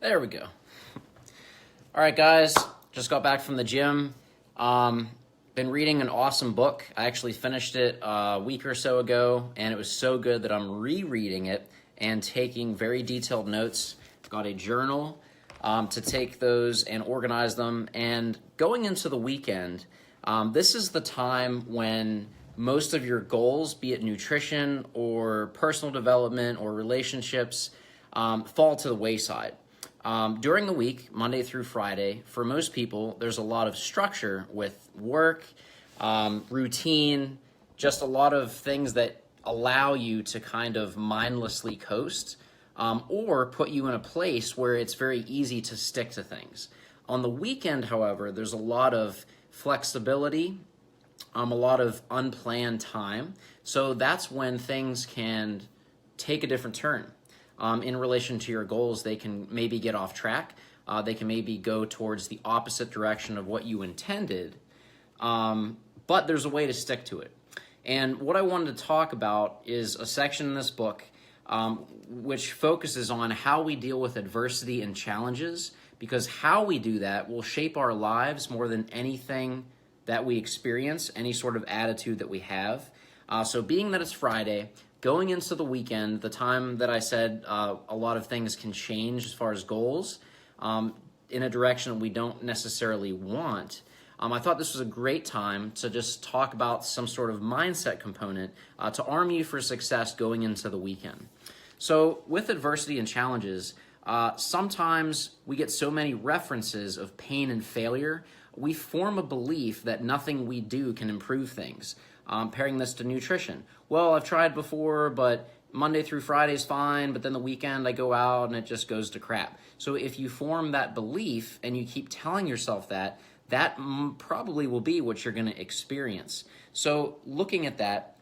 There we go. All right, guys, just got back from the gym. Been reading an awesome book. I actually finished it a week or so ago, and it was so good that I'm rereading it and taking very detailed notes. Got a journal to take those and organize them. And going into the weekend, this is the time when most of your goals, be it nutrition or personal development or relationships, fall to the wayside. During the week, Monday through Friday, for most people, there's a lot of structure with work, routine, just a lot of things that allow you to kind of mindlessly coast, or put you in a place where it's very easy to stick to things. On the weekend, however, there's a lot of flexibility, a lot of unplanned time. So that's when things can take a different turn. In relation to your goals, they can maybe get off track. They can maybe go towards the opposite direction of what you intended, but there's a way to stick to it. And what I wanted to talk about is a section in this book which focuses on how we deal with adversity and challenges, because how we do that will shape our lives more than anything that we experience, any sort of attitude that we have. So being that it's Friday, going into the weekend, the time that I said a lot of things can change as far as goals in a direction we don't necessarily want, I thought this was a great time to just talk about some sort of mindset component to arm you for success going into the weekend. So with adversity and challenges, sometimes we get so many references of pain and failure, we form a belief that nothing we do can improve things. Pairing this to nutrition. Well, I've tried before, but Monday through Friday is fine, but then the weekend I go out and it just goes to crap. So if you form that belief and you keep telling yourself that, that probably will be what you're going to experience. So looking at that,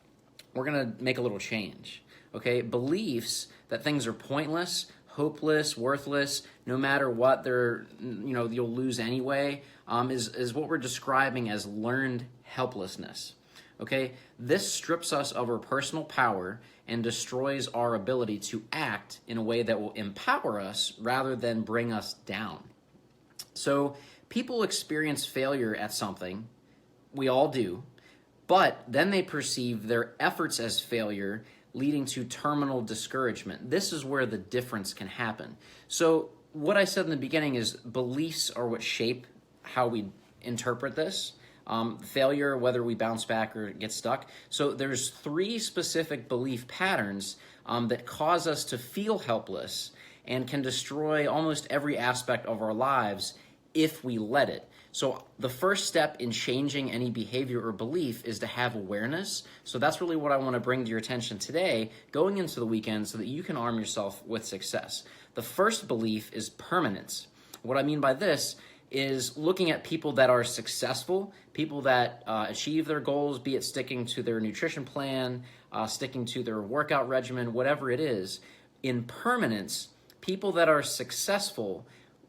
we're going to make a little change. Okay, beliefs that things are pointless, hopeless, worthless, no matter what, you'll lose anyway, is what we're describing as learned helplessness. Okay, this strips us of our personal power and destroys our ability to act in a way that will empower us rather than bring us down. So people experience failure at something, we all do, but then they perceive their efforts as failure, leading to terminal discouragement. This is where the difference can happen. So what I said in the beginning is beliefs are what shape how we interpret this. Failure, whether we bounce back or get stuck. So there's 3 specific belief patterns that cause us to feel helpless and can destroy almost every aspect of our lives if we let it. So the first step in changing any behavior or belief is to have awareness. So that's really what I want to bring to your attention today, going into the weekend, so that you can arm yourself with success. The first belief is permanence. What I mean by this is looking at people that are successful, people that achieve their goals, be it sticking to their nutrition plan, sticking to their workout regimen, whatever it is. In permanence, people that are successful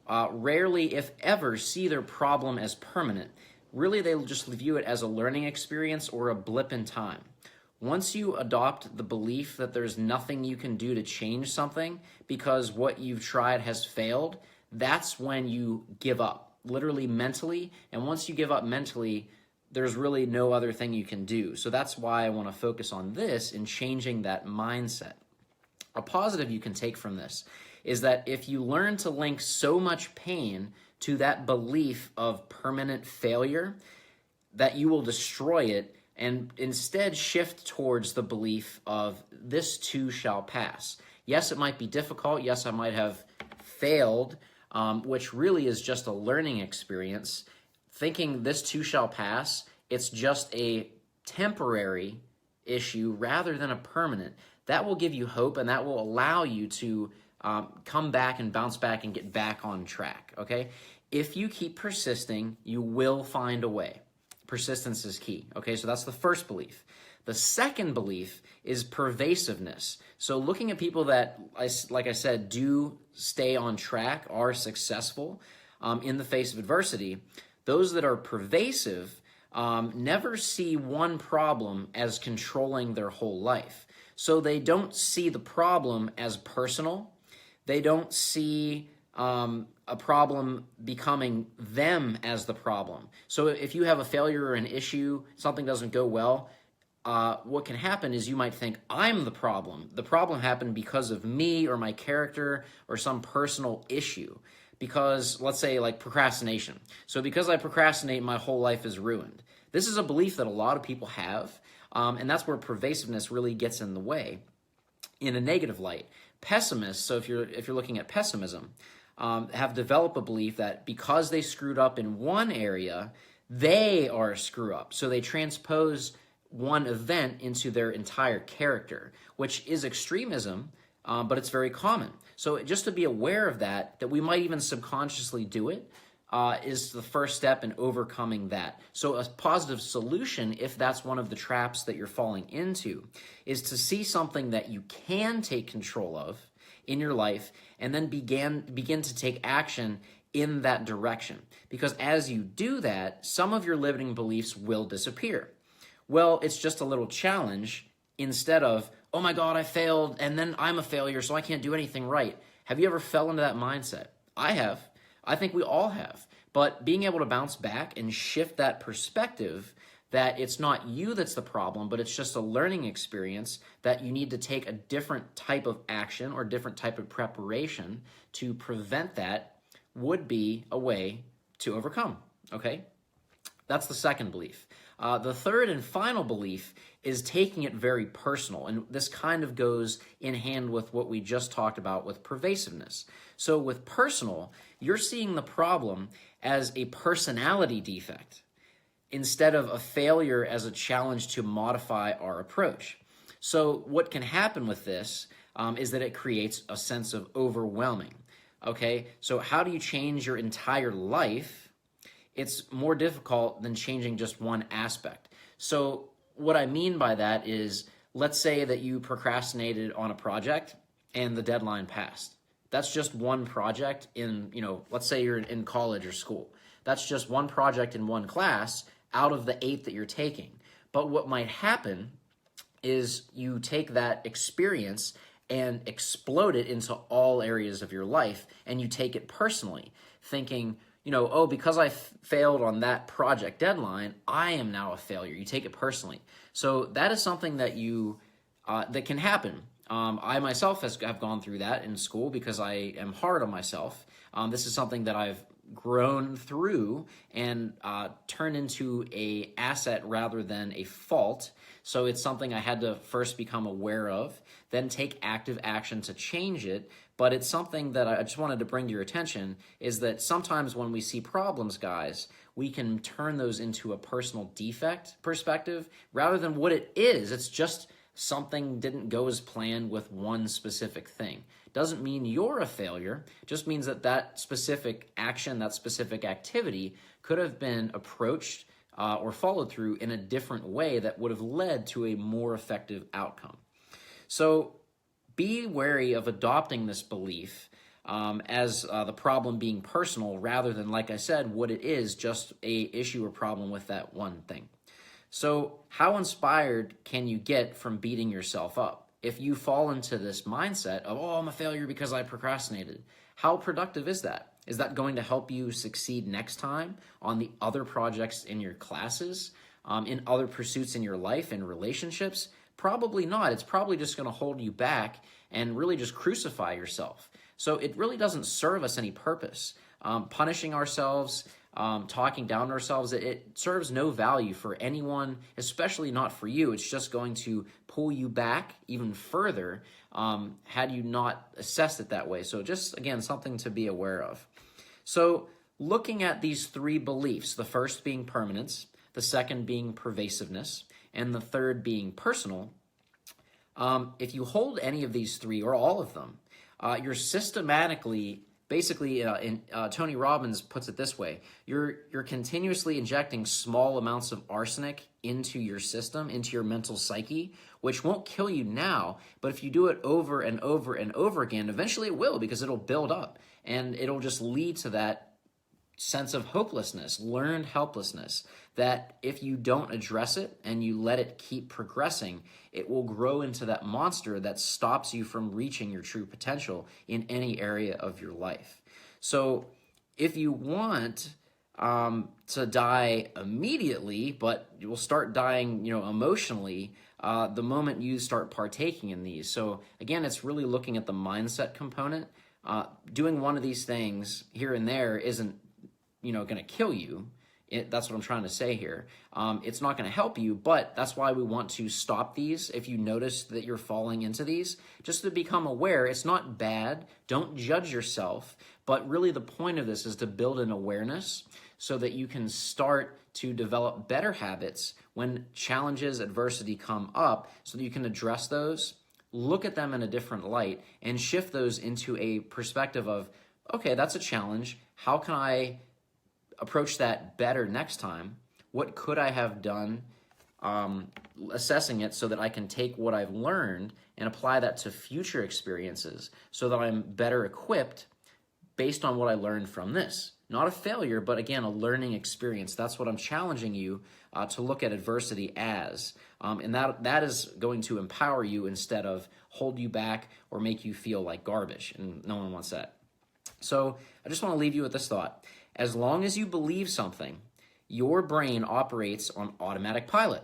rarely, if ever, see their problem as permanent. Really, they'll just view it as a learning experience or a blip in time. Once you adopt the belief that there's nothing you can do to change something because what you've tried has failed, that's when you give up. Literally mentally, and once you give up mentally, there's really no other thing you can do. So that's why I want to focus on this in changing that mindset. A positive you can take from this is that if you learn to link so much pain to that belief of permanent failure, that you will destroy it and instead shift towards the belief of this too shall pass. Yes, it might be difficult. Yes, I might have failed, which really is just a learning experience. Thinking this too shall pass, it's just a temporary issue rather than a permanent. That will give you hope, and that will allow you to come back and bounce back and get back on track, okay? If you keep persisting, you will find a way. Persistence is key, okay? So that's the first belief. The second belief is pervasiveness. So looking at people that, like I said, do stay on track, are successful in the face of adversity, those that are pervasive never see one problem as controlling their whole life. So they don't see the problem as personal. They don't see a problem becoming them as the problem. So if you have a failure or an issue, something doesn't go well, what can happen is you might think, I'm the problem. The problem happened because of me or my character or some personal issue. Because, let's say, like procrastination. So because I procrastinate, my whole life is ruined. This is a belief that a lot of people have, and that's where pervasiveness really gets in the way in a negative light. Pessimists, so if you're looking at pessimism, have developed a belief that because they screwed up in one area, they are a screw up. So they transpose one event into their entire character, which is extremism, but it's very common. So just to be aware of that we might even subconsciously do it, is the first step in overcoming that. So a positive solution, if that's one of the traps that you're falling into, is to see something that you can take control of in your life and then begin to take action in that direction. Because as you do that, some of your limiting beliefs will disappear. Well, it's just a little challenge instead of, oh my God, I failed, and then I'm a failure, so I can't do anything right. Have you ever fell into that mindset? I have. I think we all have. But being able to bounce back and shift that perspective that it's not you that's the problem, but it's just a learning experience that you need to take a different type of action or different type of preparation to prevent that would be a way to overcome, okay? That's the second belief. The third and final belief is taking it very personal, and this kind of goes in hand with what we just talked about with pervasiveness. So with personal, you're seeing the problem as a personality defect instead of a failure as a challenge to modify our approach. So what can happen with this is that it creates a sense of overwhelming, okay? So how do you change your entire life? It's more difficult than changing just one aspect. So what I mean by that is, let's say that you procrastinated on a project and the deadline passed. That's just one project in, let's say you're in college or school. That's just one project in one class out of the 8 that you're taking. But what might happen is you take that experience and explode it into all areas of your life, and you take it personally, thinking, oh, because I failed on that project deadline, I am now a failure. You take it personally. So that is something that that can happen. I myself have gone through that in school because I am hard on myself. This is something that I've grown through and turned into a asset rather than a fault. So it's something I had to first become aware of, then take active action to change it. But it's something that I just wanted to bring to your attention, is that sometimes when we see problems, guys, we can turn those into a personal defect perspective rather than what it is. It's just something didn't go as planned with one specific thing. Doesn't mean you're a failure, just means that that specific action, that specific activity could have been approached or followed through in a different way that would have led to a more effective outcome. So be wary of adopting this belief as the problem being personal rather than, like I said, what it is, just a issue or problem with that one thing. So how inspired can you get from beating yourself up? If you fall into this mindset of, oh, I'm a failure because I procrastinated, how productive is that? Is that going to help you succeed next time on the other projects in your classes, in other pursuits in your life and relationships? Probably not. It's probably just going to hold you back and really just crucify yourself. So it really doesn't serve us any purpose. Punishing ourselves, talking down to ourselves, it serves no value for anyone, especially not for you. It's just going to pull you back even further had you not assessed it that way. So just, again, something to be aware of. So looking at these 3 beliefs, the first being permanence, the second being pervasiveness, and the third being personal, if you hold any of these 3 or all of them, you're systematically, basically, Tony Robbins puts it this way, you're continuously injecting small amounts of arsenic into your system, into your mental psyche, which won't kill you now, but if you do it over and over and over again, eventually it will, because it'll build up, and it'll just lead to that sense of hopelessness, learned helplessness, that if you don't address it and you let it keep progressing, it will grow into that monster that stops you from reaching your true potential in any area of your life. So if you want to die immediately, but you will start dying, emotionally, the moment you start partaking in these. So again, it's really looking at the mindset component. Doing one of these things here and there isn't, going to kill you. That's what I'm trying to say here. It's not going to help you, but that's why we want to stop these. If you notice that you're falling into these, just to become aware, it's not bad. Don't judge yourself. But really the point of this is to build an awareness so that you can start to develop better habits when challenges, adversity come up, so that you can address those, look at them in a different light, and shift those into a perspective of, okay, that's a challenge. How can I approach that better next time? What could I have done? Assessing it so that I can take what I've learned and apply that to future experiences so that I'm better equipped based on what I learned from this. Not a failure, but again, a learning experience. That's what I'm challenging you to look at adversity as. And that is going to empower you instead of hold you back or make you feel like garbage. And no one wants that. So I just want to leave you with this thought. As long as you believe something, your brain operates on automatic pilot,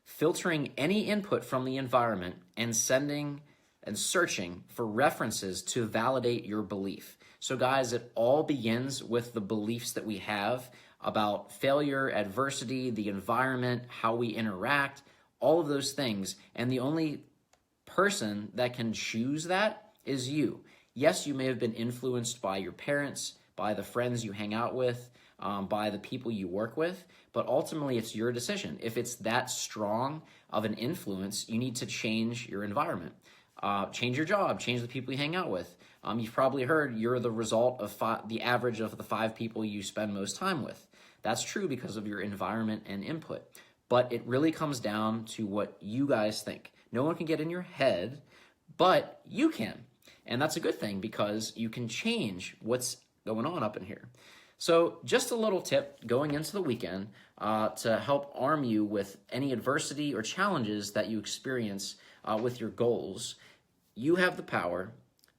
filtering any input from the environment and sending and searching for references to validate your belief. So guys, it all begins with the beliefs that we have about failure, adversity, the environment, how we interact, all of those things. And the only person that can choose that is you. Yes, you may have been influenced by your parents, by the friends you hang out with, by the people you work with, but ultimately it's your decision. If it's that strong of an influence, you need to change your environment. Change your job, change the people you hang out with. You've probably heard you're the result of the average of the 5 people you spend most time with. That's true because of your environment and input. But it really comes down to what you guys think. No one can get in your head, but you can. And that's a good thing because you can change what's going on up in here. So just a little tip going into the weekend to help arm you with any adversity or challenges that you experience with your goals. You have the power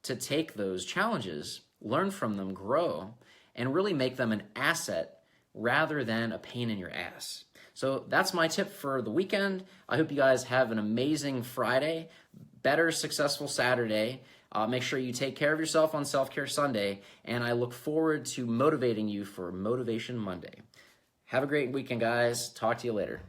to take those challenges, learn from them, grow, and really make them an asset rather than a pain in your ass. So that's my tip for the weekend. I hope you guys have an amazing Friday, better, successful Saturday. Make sure you take care of yourself on Self-Care Sunday, and I look forward to motivating you for Motivation Monday. Have a great weekend, guys. Talk to you later.